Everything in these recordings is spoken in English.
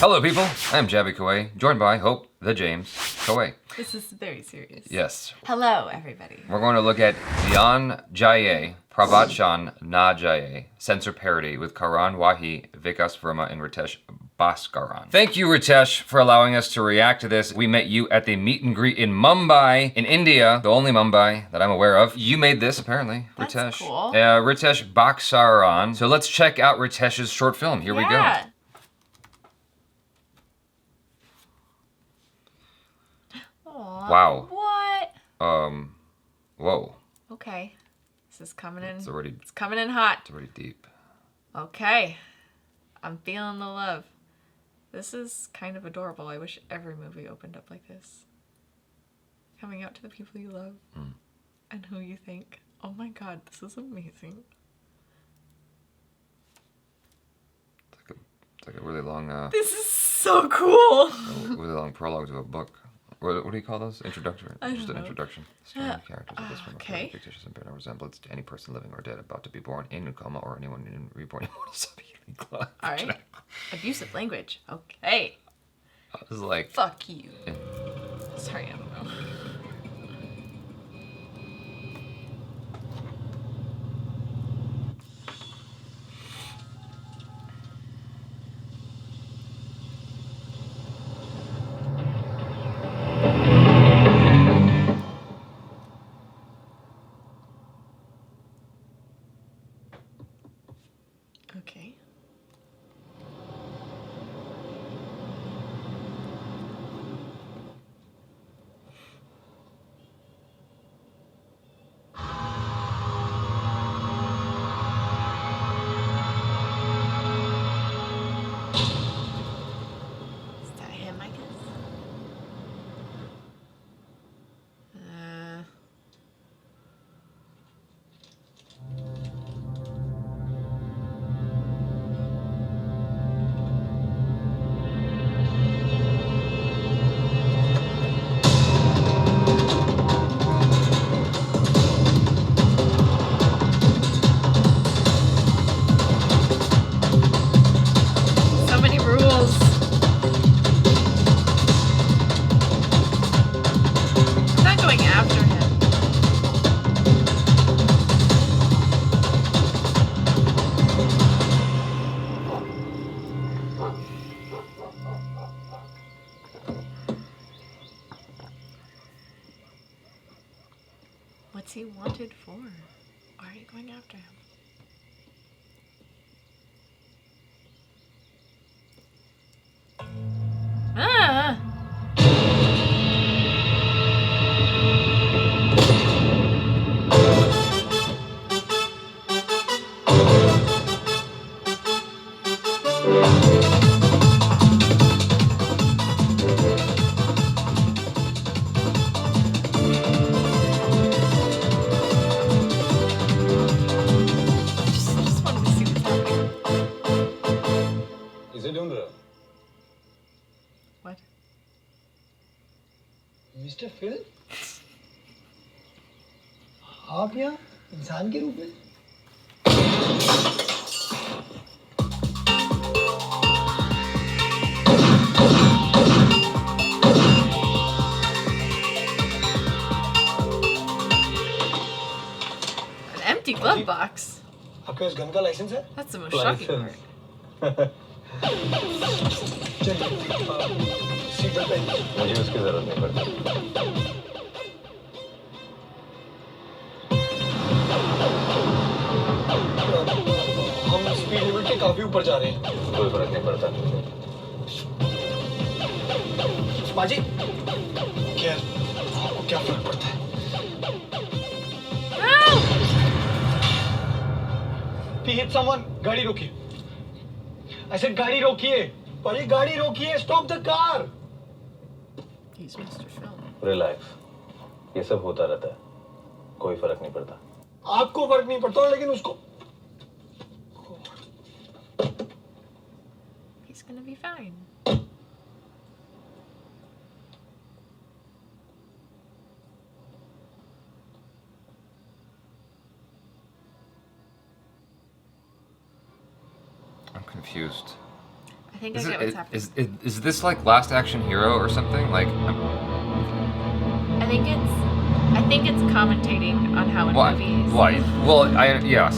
Hello, people. I'm Jaby KOAY, joined by Hope the James KOAY. This is very serious. Yes. Hello, everybody. We're going to look at DHYAAN JAAYE PRAVACHAN Na Jaye, censor parody with Karan Wahi, Vikas Verma, and Ritesh BHASKARAN. Thank you, Ritesh, for allowing us to react to this. We met you at the meet and greet in Mumbai, in India, the only Mumbai that I'm aware of. You made this, apparently, That's Ritesh. Cool. Ritesh BHASKARAN. So let's check out Ritesh's short film. Here we go. Aww, Wow. What? Whoa. Okay. This is coming in. It's coming in hot. It's already deep. Okay. I'm feeling the love. This is kind of adorable. I wish every movie opened up like this. Coming out to the people you love and who you think, oh my god, this is amazing. It's like a really long, this is so cool. a really long prologue to a book. What do you call those? Introductory? Just an introduction. Story and characters of this film are fairly fictitious and bear no resemblance to any person living or dead, about to be born in a coma, or anyone in reborn immortal subhealing. Alright. Abusive language. Okay. I was like... Fuck you. Yeah. Sorry, I don't know. Okay. Is that him, I guess? What's he wanted for? Why are you going after him? Ah! What? Mister Phil आप यहाँ इंसान के रूप में An empty glove box. आपके पास gun का licence है? That's the most shocking part. मुझे उसकी जरूरत नहीं पड़ती। हम स्पीड लिमिट के काफी ऊपर जा रहे हैं। कोई फर्क नहीं पड़ता। बाजी, क्या आपको क्या फर्क पड़ता है? He hit someone. गाड़ी रोकिए। I said गाड़ी रोकिए। भाई गाड़ी रोकिए। Stop the car. He's Mr. Film. Relax. ये सब होता रहता है। कोई फर्क नहीं पड़ता। आपको फर्क नहीं पड़ता लेकिन उसको He's gonna be fine. I'm confused. I think I get what's happening. Is this like Last Action Hero or something? Like, I think it's commentating on how in movies. Well, yes.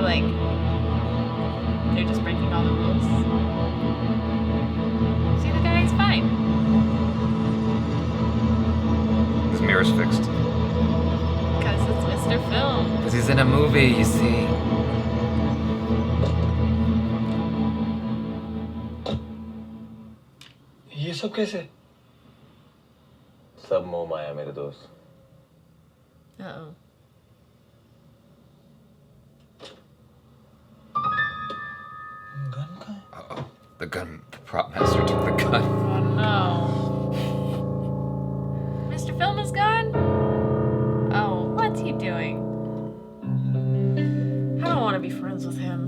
Like, they're just breaking all the rules. See, the guy's fine. His mirror's fixed. Because it's Mr. Film. Because he's in a movie, you see. ये सब कैसे? सब मोह माया मेरे दोस्त. Uh-oh. Gun कहाँ है? Uh-oh. The prop master took the gun. Oh no. Mr. Film is gone? Oh, what's he doing? I don't want to be friends with him.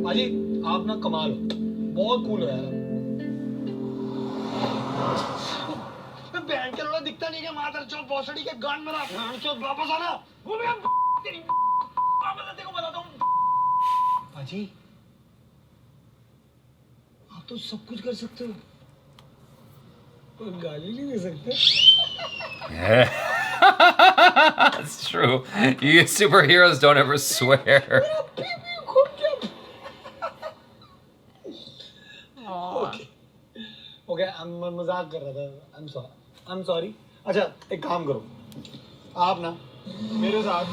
अजी आप ना कमाल हो, बहुत कूल हो यार. बैंड के लोड़ा दिखता नहीं क्या मादर चौक भोसड़ी के गान मेरा बैंड चौक वापस आना वो मैं तेरी वापस तेरे को बताता हूँ. अजी आप तो सब कुछ कर सकते हो, कोई गाली नहीं दे सकते. That's true. You superheroes don't ever swear. Okay मैं मजाक कर रहा था. I'm sorry. अच्छा एक काम करो, आप ना मेरे साथ.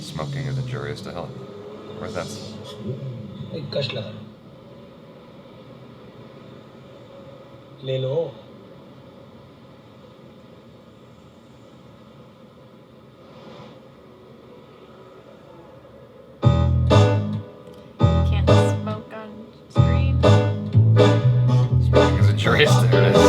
Smoking is injurious to health. Where's that? एक कश लगा लो. ले लो. Can't smoke on screen. Smoking is injurious. There it is.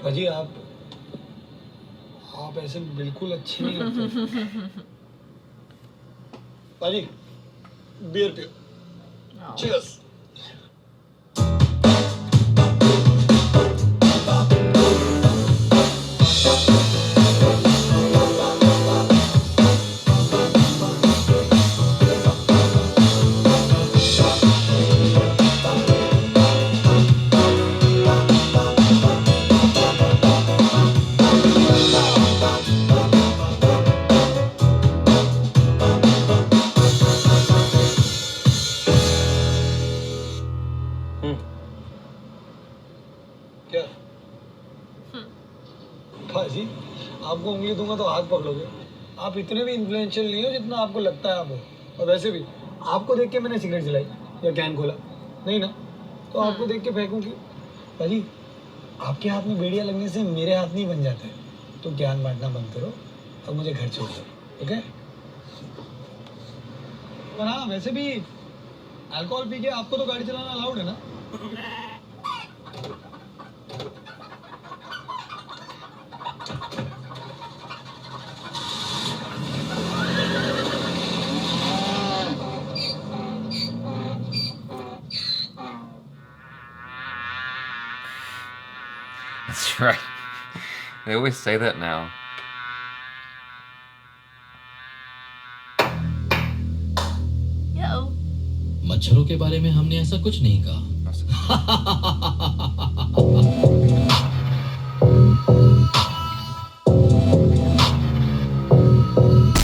अजी आप ऐसे बिल्कुल अच्छी नहीं लगती. अजी बियर पियो. No. Cheers. क्या? भाजी आपको उंगली दूंगा तो हाथ पकड़ोगे. आप इतने भी इन्फ्लुएंशियल नहीं हो जितना आपको लगता है आप हो. और वैसे भी आपको देख के मैंने सिगरेट जलाई या कैन खोला नहीं ना, तो आपको देख के फेंकूं क्यों? भाजी आपके हाथ में बेड़िया लगने से मेरे हाथ नहीं बन जाते. तो ज्ञान बांटना बंद करो और मुझे घर छोड़ दो. ओके? और हाँ वैसे भी अल्कोहल पी के आपको तो गाड़ी चलाना अलाउड है ना? That's right. They always say that now. Yo. मच्छरों के बारे में हमने ऐसा कुछ नहीं कहा.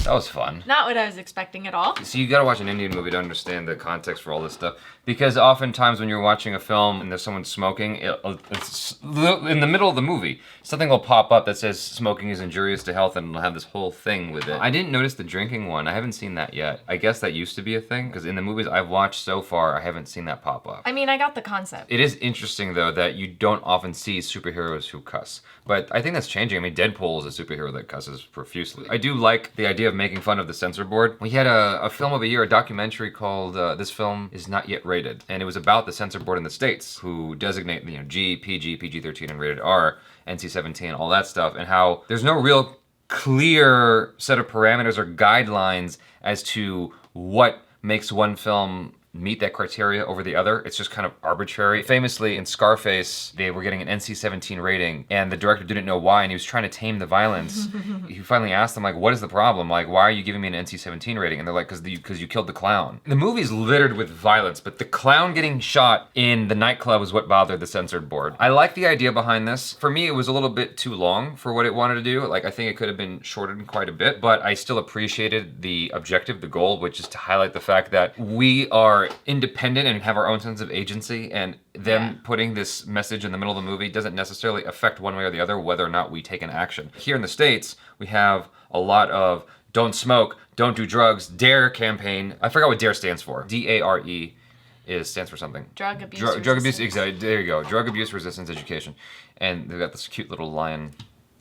That was fun. Not what I was expecting at all. So you gotta watch an Indian movie to understand the context for all this stuff. Because oftentimes when you're watching a film and there's someone smoking, it's in the middle of the movie, something will pop up that says smoking is injurious to health and it'll have this whole thing with it. I didn't notice the drinking one. I haven't seen that yet. I guess that used to be a thing, because in the movies I've watched so far, I haven't seen that pop up. I mean, I got the concept. It is interesting though that you don't often see superheroes who cuss. But I think that's changing. I mean, Deadpool is a superhero that cusses profusely. I do like the idea of making fun of the censor board. We had a film of the year, a documentary called This Film Is Not Yet Rated. And it was about the censor board in the States who designate, G, PG, PG-13, and rated R, NC-17, all that stuff, and how there's no real clear set of parameters or guidelines as to what makes one film meet that criteria over the other. It's just kind of arbitrary. Famously, in Scarface, they were getting an NC-17 rating, and the director didn't know why, and he was trying to tame the violence. He finally asked them, like, what is the problem? Like, why are you giving me an NC-17 rating? And they're like, because you killed the clown. The movie's littered with violence, but the clown getting shot in the nightclub was what bothered the censored board. I like the idea behind this. For me, it was a little bit too long for what it wanted to do. Like, I think it could have been shortened quite a bit, but I still appreciated the objective, the goal, which is to highlight the fact that we are independent and have our own sense of agency, and them putting this message in the middle of the movie doesn't necessarily affect one way or the other whether or not we take an action. Here in the States, we have a lot of don't smoke, don't do drugs, DARE campaign. I forgot what DARE stands for. D-A-R-E stands for something. Drug abuse. Drug abuse, exactly. There you go. Drug abuse resistance education. And they've got this cute little lion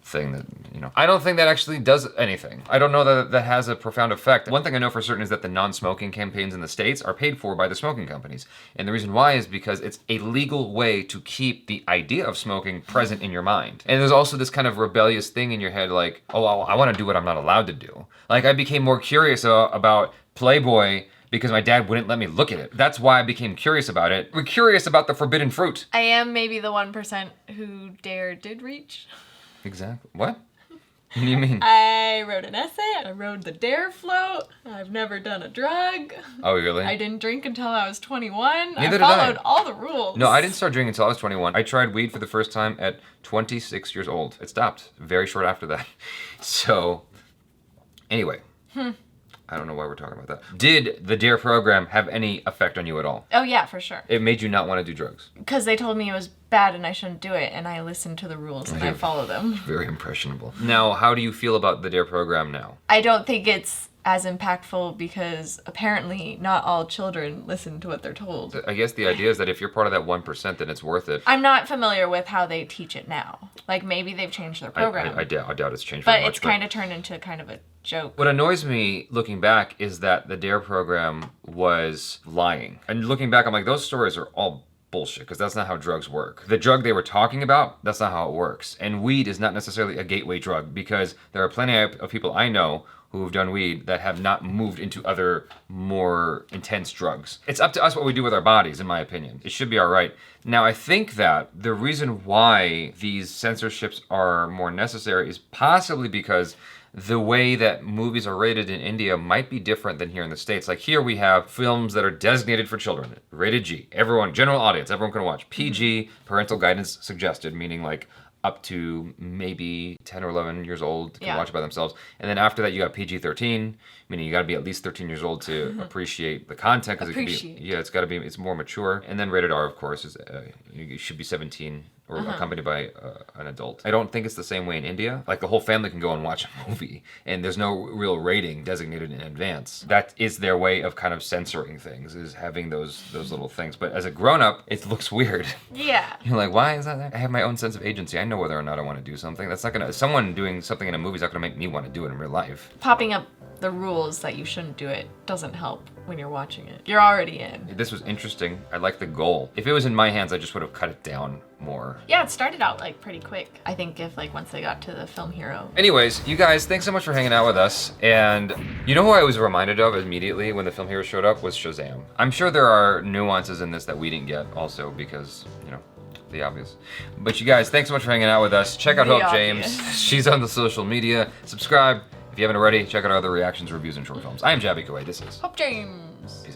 thing that, you know. I don't think that actually does anything. I don't know that that has a profound effect. One thing I know for certain is that the non-smoking campaigns in the States are paid for by the smoking companies. And the reason why is because it's a legal way to keep the idea of smoking present in your mind. And there's also this kind of rebellious thing in your head like, oh, I want to do what I'm not allowed to do. Like, I became more curious about Playboy because my dad wouldn't let me look at it. That's why I became curious about it. We're curious about the forbidden fruit. I am maybe the 1% who DARE did reach. Exactly. What? What do you mean? I wrote an essay. I rode the DARE float. I've never done a drug. Oh, really? I didn't drink until I was 21. Neither did I followed all the rules. No, I didn't start drinking until I was 21. I tried weed for the first time at 26 years old. It stopped very short after that. So, anyway. I don't know why we're talking about that. Did the DARE program have any effect on you at all? Oh yeah, for sure. It made you not want to do drugs? Because they told me it was bad and I shouldn't do it, and I listened to the rules and I follow them. Very impressionable. Now, how do you feel about the DARE program now? I don't think it's as impactful because apparently not all children listen to what they're told. I guess the idea is that if you're part of that 1%, then it's worth it. I'm not familiar with how they teach it now. Like, maybe they've changed their program. I doubt it's changed but very much. It's kind of turned into kind of a joke. What annoys me looking back is that the DARE program was lying. And looking back, I'm like, those stories are all bullshit, because that's not how drugs work. The drug they were talking about, that's not how it works. And weed is not necessarily a gateway drug, because there are plenty of people I know who have done weed that have not moved into other more intense drugs. It's up to us what we do with our bodies, in my opinion. It should be all right. Now, I think that the reason why these censorships are more necessary is possibly because the way that movies are rated in India might be different than here in the States. Like, here we have films that are designated for children, rated G. Everyone, general audience, everyone can watch. PG, parental guidance suggested, meaning like up to maybe 10 or 11 years old can watch it by themselves. And then after that, you got PG-13, meaning you got to be at least 13 years old to appreciate the content, because it can be, it's got to be, it's more mature. And then rated R, of course, is you should be 17 or accompanied by an adult. I don't think it's the same way in India. Like, the whole family can go and watch a movie, and there's no real rating designated in advance. That is their way of kind of censoring things, is having those little things. But as a grown-up, it looks weird. Yeah. You're like, why is that there? I have my own sense of agency. I know whether or not I want to do something. That's not gonna, someone doing something in a movie is not gonna make me want to do it in real life. Popping up the rules that you shouldn't do it doesn't help when you're watching it. You're already in. This was interesting. I like the goal. If it was in my hands, I just would have cut it down more. Yeah, it started out like pretty quick. I think if like once they got to the film hero. Anyways, you guys, thanks so much for hanging out with us. And you know who I was reminded of immediately when the film hero showed up was Shazam. I'm sure there are nuances in this that we didn't get also because, you know, the obvious. But you guys, thanks so much for hanging out with us. Check out Hope James. She's on the social media. Subscribe. If you haven't already, check out our other reactions, reviews, and short films. I am Jaby KOAY. This is Hope James. Peace out.